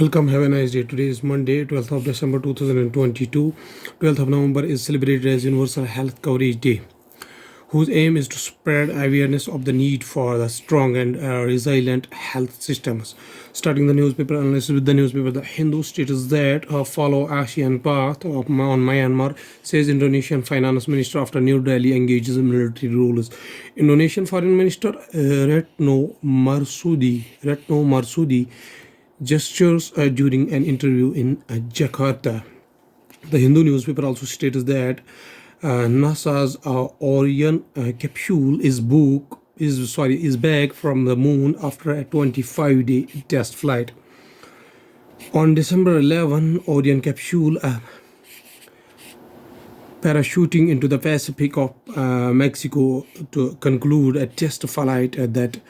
Welcome, have a nice day. Today is Monday, 12th of December 2022. 12th of November is celebrated as Universal Health Coverage Day, whose aim is to spread awareness of the need for the strong and resilient health systems. Starting the newspaper analysis with the newspaper, The Hindu states that follow ASEAN path on Myanmar, says Indonesian Finance Minister after New Delhi engages military rulers. Indonesian Foreign Minister Retno Marsudi gestures during an interview in Jakarta. The Hindu newspaper also states that NASA's Orion capsule is back from the moon after a 25-day test flight. On December 11, Orion capsule parachuting into the Pacific of Mexico to conclude a test flight that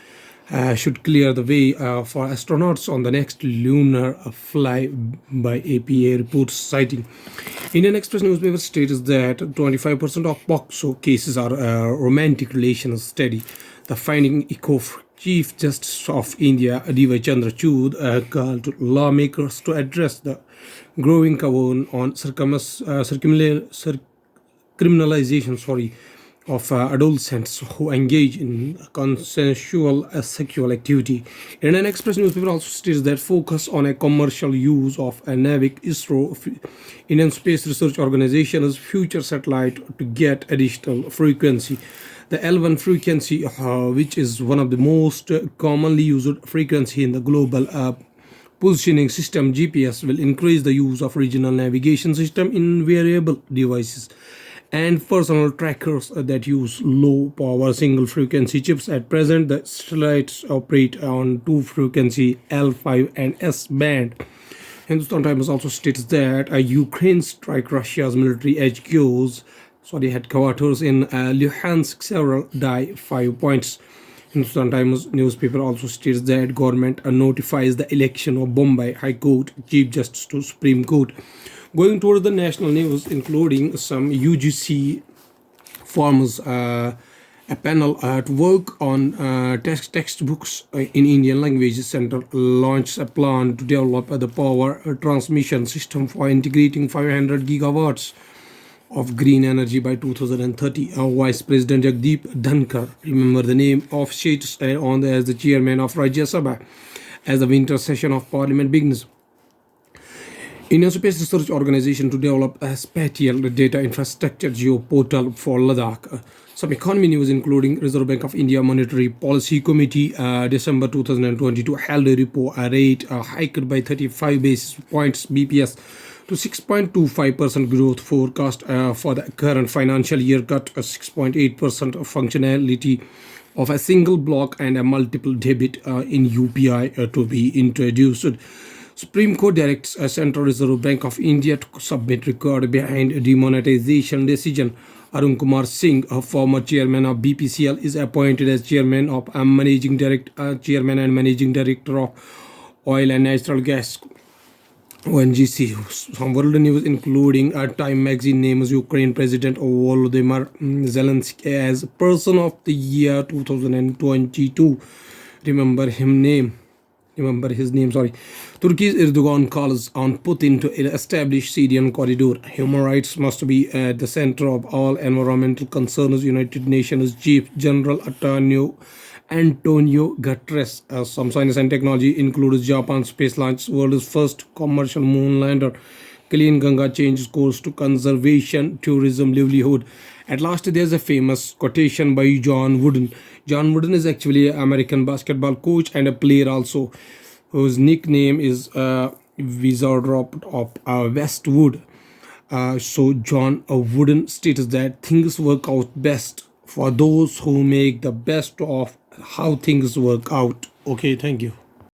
should clear the way for astronauts on the next lunar flyby, APA reports citing. Indian Express newspaper states that 25% of POCSO cases are romantic relations study. The finding echo Chief Justice of India, D.Y. Chandrachud, called to lawmakers to address the growing cavern on criminalization of adolescents who engage in consensual sexual activity. Indian Express newspaper also states that focus on a commercial use of a NAVIC ISRO, Indian Space Research Organization's future satellite, to get additional frequency. The L1 frequency, which is one of the most commonly used frequency in the global positioning system GPS, will increase the use of regional navigation system in wearable devices and personal trackers that use low power single frequency chips. At present, the satellites operate on two frequency L5 and S band. Hindustan Times also states that Ukraine strike Russia's military headquarters in Luhansk, several die 5 points. Hindustan Times newspaper also states that government notifies the election of Bombay High Court Chief Justice to Supreme Court. Going towards the national news, including some UGC forms, a panel to work on textbooks in Indian languages center launched a plan to develop the power transmission system for integrating 500 gigawatts of green energy by 2030. Vice President Jagdeep Dhankar, remember the name, officiates on as the chairman of Rajya Sabha as the winter session of parliament begins. Indian Space Research Organization to develop a spatial data infrastructure geoportal for Ladakh. Some economy news, including Reserve Bank of India Monetary Policy Committee, December 2022 held a repo rate hiked by 35 basis points BPS to 6.25% growth forecast for the current financial year, cut a 6.8% functionality of a single block and a multiple debit in UPI to be introduced. Supreme Court directs a Central Reserve Bank of India to submit record behind demonetization decision. Arun Kumar Singh, a former chairman of BPCL, is appointed as chairman and managing director of Oil and Natural Gas, ONGC. Some world news, including Time magazine names Ukraine President Volodymyr Zelensky as Person of the Year 2022. Remember his name. Turkey's Erdogan calls on Putin to establish Syrian corridor. Human rights must be at the center of all environmental concerns. United Nations Chief General Antonio Guterres. Some science and technology includes Japan space launch world's first commercial moon lander. Clean Ganga changes course to conservation, tourism, livelihood. At last, there's a famous quotation by John Wooden. John Wooden is actually an American basketball coach and a player also, whose nickname is Wizard of Westwood. So John Wooden states that things work out best for those who make the best of how things work out. Okay, thank you.